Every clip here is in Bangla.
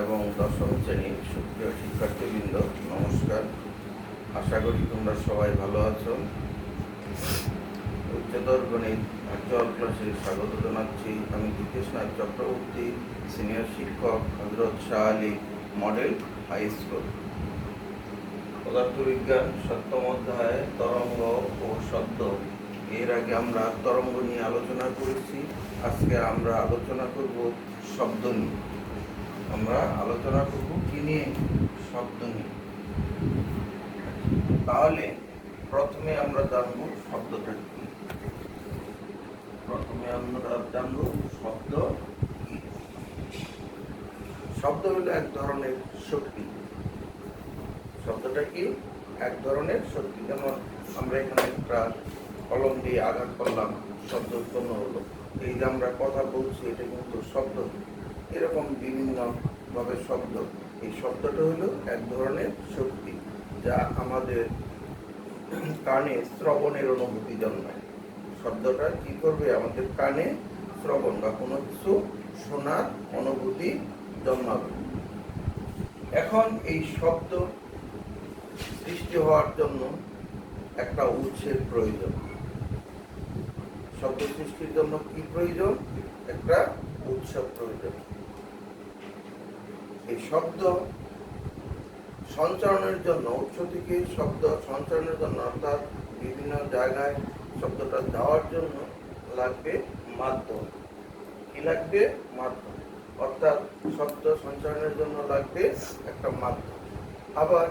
এবং দশম শ্রেণীর সুপ্রিয় শিক্ষার্থীবৃন্দ, নমস্কার। আশা করি তোমরা সবাই ভালো আছো। উচ্চতর গণিত ভার্চুয়াল ক্লাসে স্বাগত জানাচ্ছি। আমি জ্যোতিষনাথ চক্রবর্তী, সিনিয়র শিক্ষক, Hazrat Shah Ali model high school. পদার্থবিজ্ঞান সপ্তম অধ্যায় তরঙ্গ ও শব্দ। এর আগে আমরা তরঙ্গ নিয়ে আলোচনা করেছি। আজকে আমরা আলোচনা করব শব্দ নিয়ে। আমরা আলোচনা করব কি নিয়ে? শব্দ নিয়ে। তাহলে প্রথমে আমরা জানব শব্দটা কি। শব্দ কি। শব্দ হলো এক ধরনের শক্তি। শব্দটা কি? এক ধরনের শক্তি। যেমন আমরা এখানে একটা কলম দিয়ে আঘাত করলাম, শব্দ উৎপন্ন হলো। এই যে আমরা কথা বলছি, এটা কিন্তু শব্দ। এরকম বিভিন্ন ভাবে শব্দ। এই শব্দটা হলো এক ধরনের শক্তি, যা আমাদের কানে শ্রবণের অনুভূতি জন্মায়। শব্দটা কি করবে? আমাদের কানে শ্রবণ বা কোনো কিছু শোনার অনুভূতি জন্মাবে। এখন এই শব্দ সৃষ্টি হওয়ার জন্য একটা উৎসের প্রয়োজন। শব্দ সৃষ্টির জন্য কি প্রয়োজন? একটা উৎস প্রয়োজন। এই শব্দ সঞ্চারণের জন্য, উৎস থেকে শব্দ সঞ্চারণের জন্য, অর্থাৎ বিভিন্ন জায়গায় শব্দটা যাওয়ার জন্য লাগবে মাধ্যম। কি লাগবে? মাধ্যম। অর্থাৎ শব্দ সঞ্চারণের জন্য লাগবে একটা মাধ্যম। আবার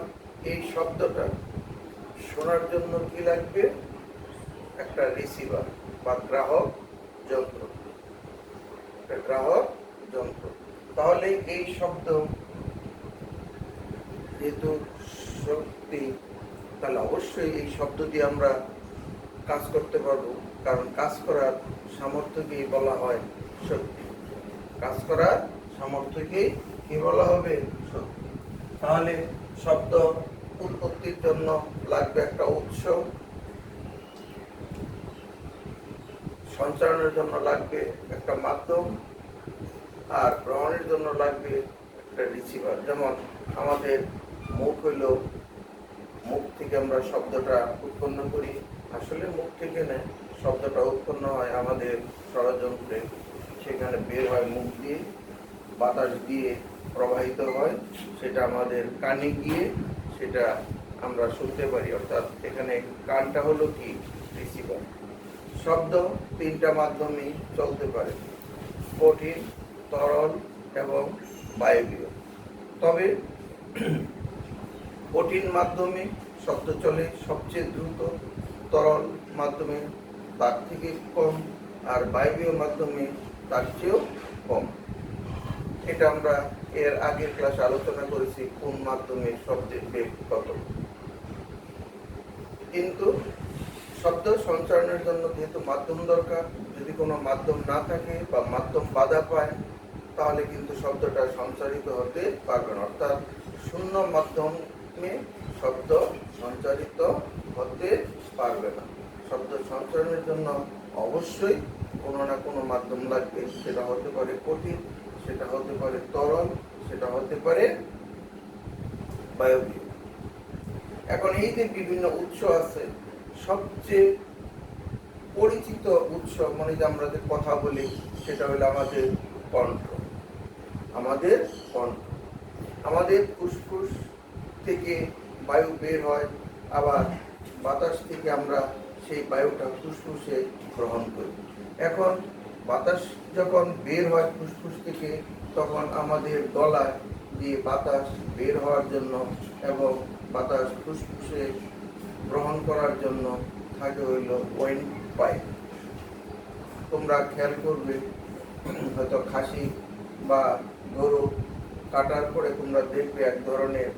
এই শব্দটা শোনার জন্য কি লাগবে? একটা রিসিভার বা গ্রাহক যন্ত্র। একটা গ্রাহক যন্ত্র। তাহলে এই শব্দ যেহেতু শক্তি, তাহলে অবশ্যই এই শব্দ দিয়ে আমরা কাজ করতে পারবো। কারণ কাজ করার সামর্থ্যকেই বলা হয় শক্তি। কাজ করার সামর্থ্যকেই কি বলা হবে? শক্তি। তাহলে শব্দ উৎপত্তির জন্য লাগবে একটা উৎস, সঞ্চারণের জন্য লাগবে একটা মাধ্যম, আর গ্রহণের জন্য লাগবে একটা রিসিভার। যেমন আমাদের মুখ হইল, মুখ থেকে আমরা শব্দটা উৎপন্ন করি। আসলে মুখ থেকে না, শব্দটা উৎপন্ন হয় আমাদের ষড়যন্ত্রে। সেখানে বের হয় মুখ দিয়ে, বাতাস দিয়ে প্রবাহিত হয়, সেটা আমাদের কানে গিয়ে সেটা আমরা শুনতে পারি। অর্থাৎ এখানে কানটা হলো কি? রিসিভার। শব্দ তিনটা মাধ্যমেই চলতে পারে: কঠিন, তরল এবং বায়বীয়। তবে কঠিন মাধ্যমে শব্দ চলে সবচেয়ে দ্রুত, তরল মাধ্যমে তার থেকে কম, আর বায়বীয় মাধ্যমে তার চেয়েও কম। এটা আমরা এর আগের ক্লাসে আলোচনা করেছি, কোন মাধ্যমে শব্দের বেগ কত। কিন্তু শব্দ সঞ্চারণের জন্য যেহেতু মাধ্যম দরকার, যদি কোনো মাধ্যম না থাকে বা মাধ্যম বাধা পায়, তাহলে কিন্তু শব্দটা সঞ্চারিত হতে পারবে না। অর্থাৎ শূন্য মাধ্যমে শব্দ সঞ্চারিত হতে পারবে না। শব্দ সঞ্চারণের জন্য অবশ্যই কোনো না কোনো মাধ্যম লাগবে। সেটা হতে পারে কঠিন, সেটা হতে পারে তরল, সেটা হতে পারে বায়বীয়। এখন এই যে বিভিন্ন উৎস আছে, সবচেয়ে পরিচিত উৎস, মানে যে আমরা যে কথা বলি, সেটা হলো আমাদের কণ্ঠ। আমাদের কণ্ঠ। আমাদের ফুসফুস থেকে বায়ু বের হয়, আবার বাতাস থেকে আমরা সেই বায়ুটা ফুসফুসে গ্রহণ করি। এখন বাতাস যখন বের হয় ফুসফুস থেকে, তখন আমাদের গলায় দিয়ে বাতাস বের হওয়ার জন্য এবং বাতাস ফুসফুসে গ্রহণ করার জন্য থাকে হইল ওয়েন্ড পাইপ। তোমরা খেয়াল করবে, হয়তো খাসি বা গরু কাটার পরে তোমরা দেখবে এক ধরনের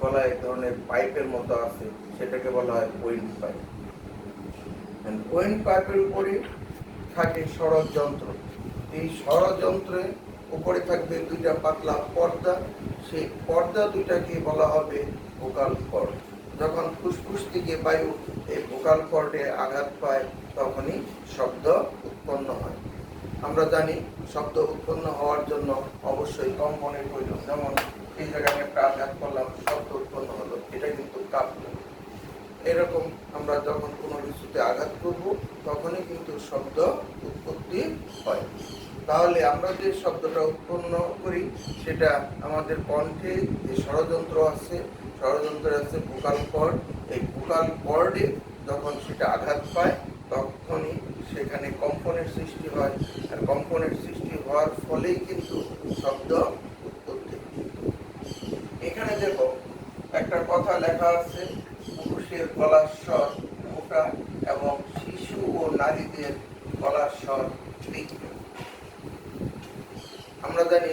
গলায় এক ধরনের পাইপের মতো আছে, সেটাকে বলা হয় ওয়েন্ড পাইপ। ওয়েন্ড পাইপের উপরে থাকে ষড়যন্ত্র। এই ষড়যন্ত্রের উপরে থাকবে দুইটা পাতলা পর্দা। সেই পর্দা দুইটাকে বলা হবে ভোকাল কর্ড। যখন ফুসফুস থেকে বায়ু এই ভোকাল কর্ডে আঘাত পায়, তখনই শব্দ উৎপন্ন হয়। আমরা জানি শব্দ উৎপন্ন হওয়ার জন্য অবশ্যই কম্পনের প্রয়োজন। যেমন এই জায়গায় আমি একটা আঘাত করলাম, শব্দ উৎপন্ন হলো, এটা কিন্তু কাঁপল। এরকম আমরা যখন কোনো কিছুতে আঘাত করব তখনই কিন্তু শব্দ উৎপত্তি হয়। তাহলে আমরা যে শব্দটা উৎপন্ন করি সেটা আমাদের কণ্ঠে যে ষড়যন্ত্র আছে, ষড়যন্ত্র আছে ভোকাল কর্ড। এই ভোকাল কর্ডে যখন সেটা আঘাত পায় তখনই সেখানে কম্পনের সৃষ্টি হয়, আর কম্পনের সৃষ্টি হওয়ার ফলেই কিন্তু শব্দ উৎপত্তি। এখানে দেখো একটা কথা লেখা আছে, পুরুষের গলার স্বর মোটা এবং শিশু ও নারীদের গলার স্বর তীক্ষ্ণ। আমরা জানি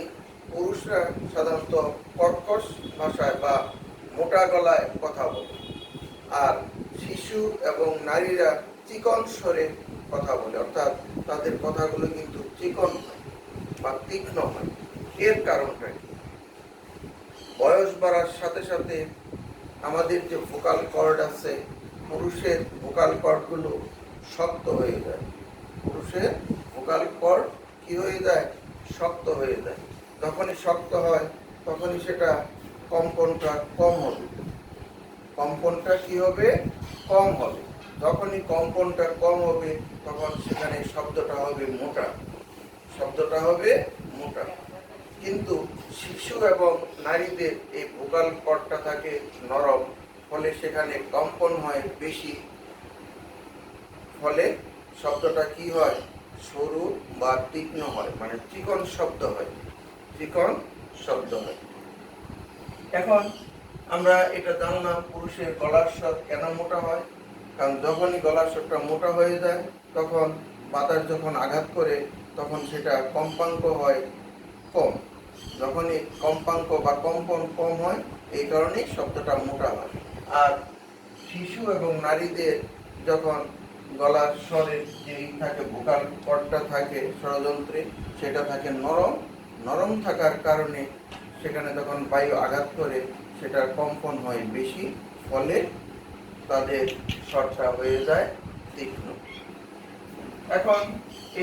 পুরুষরা সাধারণত কর্কশ ভাষায় বা মোটা গলায় কথা বলে, আর শিশু এবং নারীরা চিকন স্বরে কথা বলে, অর্থাৎ তাদের কথাগুলো কিন্তু চিকন হয় বা তীক্ষ্ণ হয়। এর কারণটা কি? বয়স বাড়ার সাথে সাথে আমাদের যে ভোকাল কর্ড আছে, পুরুষের ভোকাল কর্ডগুলো শক্ত হয়ে যায়। পুরুষের ভোকাল কর্ড কি হয়ে যায়? শক্ত হয়ে যায়। যখনই শক্ত হয় তখনই সেটা কম্পনটা কম হবে। কম্পনটা কি হবে? কম হবে। যখনই কম্পনটা কম হবে তখন সেখানে শব্দটা হবে মোটা। শব্দটা হবে মোটা। কিন্তু শিশু এবং নারীদের এই ভোকাল কর্ডটা থাকে নরম, ফলে সেখানে কম্পন হয় বেশি। ফলে শব্দটা কি হয়? সরু বা তীক্ষ্ণ হয়, মানে চিকন শব্দ হয়। চিকন শব্দ হয়। এখন আমরা এটা জানলাম পুরুষের গলার স্বর কেন মোটা হয়। কারণ যখনই গলার স্বরটা মোটা হয়ে যায় তখন বাতাস যখন আঘাত করে তখন সেটা কম্পাঙ্ক হয় কম। যখনই কম্পাঙ্ক বা কম্পন কম হয় এই কারণেই শব্দটা মোটা হয়। আর শিশু এবং নারীদের যখন গলার স্বরের যেই থাকে ভোকাল কর্ডটা থাকে ষড়যন্ত্রে, সেটা থাকে নরম। নরম থাকার কারণে সেখানে যখন বায়ু আঘাত করে সেটার কম্পন হয় বেশি, ফলে তাদের স্বরটা হয়ে যায় তীক্ষ্ণ। এখন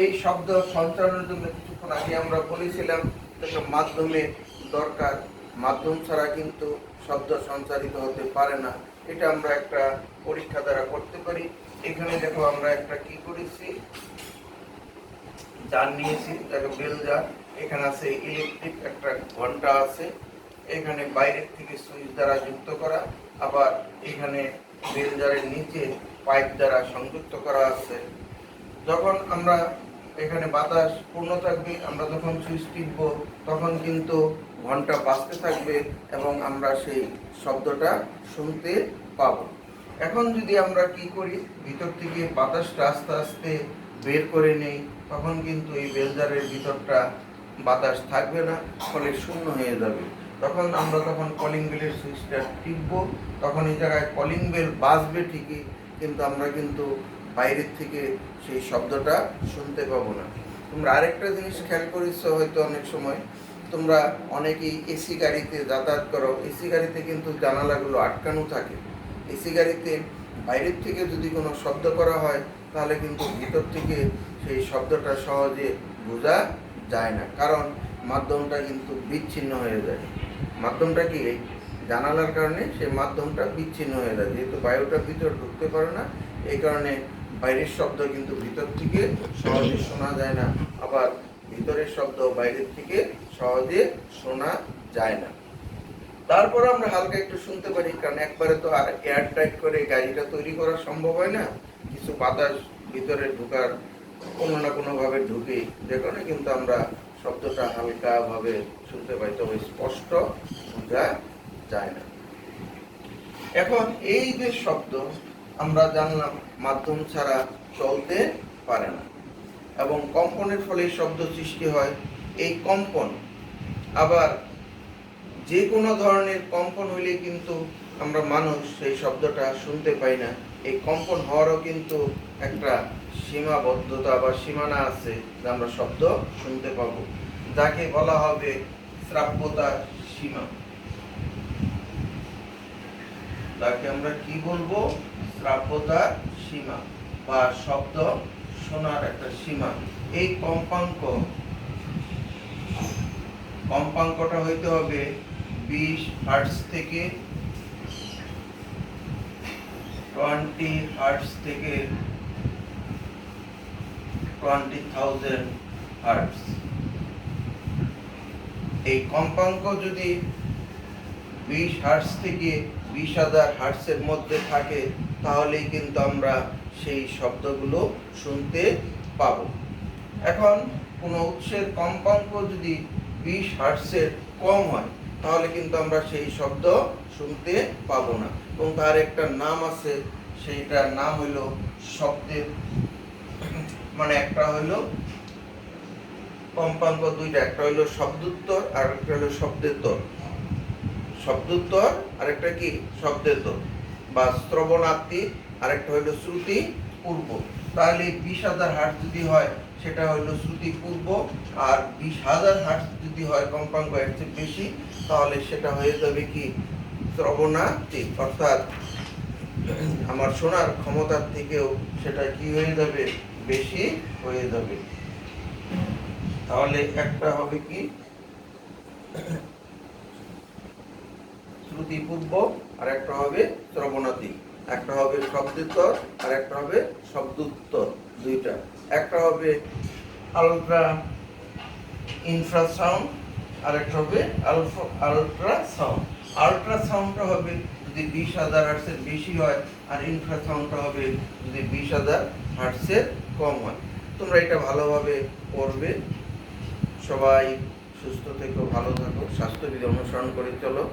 এই শব্দ সঞ্চারণের জন্য কিছুক্ষণ আগে আমরা বলেছিলাম একটা মাধ্যমের দরকার। মাধ্যম ছাড়া কিন্তু শব্দ সঞ্চারিত হতে পারে না। এটা আমরা একটা পরীক্ষা দ্বারা করতে পারি। এখানে দেখো আমরা একটা কি করেছি, জার নিয়েছি, দেখো বেল জার। এখানে আছে ইলেকট্রিক একটা ঘন্টা আছে, এখানে বাইরের থেকে সুইচ দ্বারা যুক্ত করা, আবার এখানে বেল জারের নিচে পাইপ দ্বারা সংযুক্ত করা আছে। যখন আমরা এখানে বাতাস পূর্ণ থাকবে, আমরা যখন সুইচ টিপব তখন কিন্তু ঘন্টা বাজতে থাকবে এবং আমরা সেই শব্দটা শুনতে পাবো। এখন যদি আমরা কি করি, ভিতর থেকে বাতাসটা আস্তে আস্তে বের করে নেই, তখন কিন্তু এই বেলজারের ভিতরটা বাতাস থাকবে না, ফলে শূন্য হয়ে যাবে। তখন আমরা কলিং বেলের সুইচটা টিপব, তখন এই জায়গায় কলিং বেল বাজবে ঠিকই, কিন্তু আমরা কিন্তু বাইরের থেকে সেই শব্দটা শুনতে পাবো না। তোমরা আরেকটা জিনিস খেয়াল করেছ হয়তো, অনেক সময় তোমরা অনেকেই এসি গাড়িতে যাতায়াত করো, এসি গাড়িতে কিন্তু জানালাগুলো আটকানো থাকে। এসি গাড়িতে বাইরের থেকে যদি কোনো শব্দ করা হয় তাহলে কিন্তু ভিতর থেকে সেই শব্দটা সহজে বোঝা যায় না, কারণ মাধ্যমটা কিন্তু বিচ্ছিন্ন হয়ে যায়। মাধ্যমটা কি? এই জানালার কারণে সেই মাধ্যমটা বিচ্ছিন্ন হয়ে যায়, যেহেতু বায়ুটা ভিতর ঢুকতে পারে না, এই কারণে বাইরের শব্দ কিন্তু ভিতর থেকে সহজে শোনা যায় না, আবার ভিতরের শব্দ বাইরের থেকে সহজে শোনা যায় না। তারপর আমরা হালকা একটু শুনতে পারি, কারণ একবারে তো আর এয়ার টাইট করে গাড়িটা তৈরি করা সম্ভব হয় না, কিছু বাতাস ভিতরে ঢোকার কোনো না কোনোভাবে ঢুকে, যে কারণে কিন্তু আমরা শব্দটা হালকাভাবে শুনতে পাই, তবে স্পষ্ট বোঝা যায় না। এখন এই যে শব্দ আমরা জানলাম মাধ্যম ছাড়া চলতে পারে না এবং কম্পনের ফলে শব্দ সৃষ্টি হয়। এই কম্পন আবার যে কোনো ধরনের কম্পন হলে কিন্তু আমরা মানুষ সেই শব্দটা শুনতে পাই না। এই কম্পন হওয়ারও কিন্তু একটা সীমাবদ্ধতা বা সীমানা আছে, যে আমরা শব্দ শুনতে পাবো, যাকে বলা হবে শ্রাব্যতার সীমা। তাকে আমরা কি বলবো? শ্রাব্যতার সীমা বা শব্দ শোনার একটা সীমা। এই কম্পাঙ্কটা হইতে হবে 20 হার্টজ থেকে 20 হার্টজ থেকে 20,000 হার্টজ। এই কম্পাঙ্ক যদি 20 হার্টজ থেকে 20,000 হার্টজের মধ্যে থাকে তাহলেই কিন্তু আমরা সেই শব্দগুলো শুনতে পাবো। এখন কোনো উৎসের কম্পাঙ্ক যদি 20 হার্টজের কম হয় তাহলে কিন্তু আমরা সেই শব্দ শুনতে পাবো না, এবং তার একটা নাম আছে, সেইটার নাম হলো শব্দের, মানে একটা হলো কম্পাঙ্ক দুইটা, একটা হলো শব্দোত্তর আর একটা হলো শব্দেতর। শব্দোত্তর আরেকটা কি শব্দেতর, বা শ্রবণাত্মিক আরেকটা হলো শ্রুতি পূর্ব। তাহলে 20,000 হার্টজ যদি হয় সেটা হলো শ্রুতি পূর্ব, আর 20,000 হার্টজ যদি হয় কম্পাঙ্ক এর চেয়ে বেশি তাহলে সেটা হয়ে যাবে কি শ্রবণাত্মিক, অর্থাৎ আমার শোনার ক্ষমতার থেকেও সেটা কি হয়ে যাবে বেশি হয়ে যাবে। তাহলে একটা হবে কি শ্রুতিপূর্ব আর একটা হবে শ্রবণাত্মিক, একটা হবে শব্দোত্তর আর একটা হবে শব্দোত্তর দুইটা, একটা হবে আলট্রা ইনফ্রাসাউন্ড আর একটা হবে আলট্রাসাউন্ড। আলট্রাসাউন্ডটা হবে যদি 20,000 হার্টজের বেশি হয়, আর ইনফ্রাসাউন্ডটা হবে যদি 20,000 হার্টজের কম হয়। তোমরা এটা ভালোভাবে পড়বে। সবাই সুস্থ থেকো, ভালো থাকো, স্বাস্থ্যবিধি অনুসরণ করে চলো।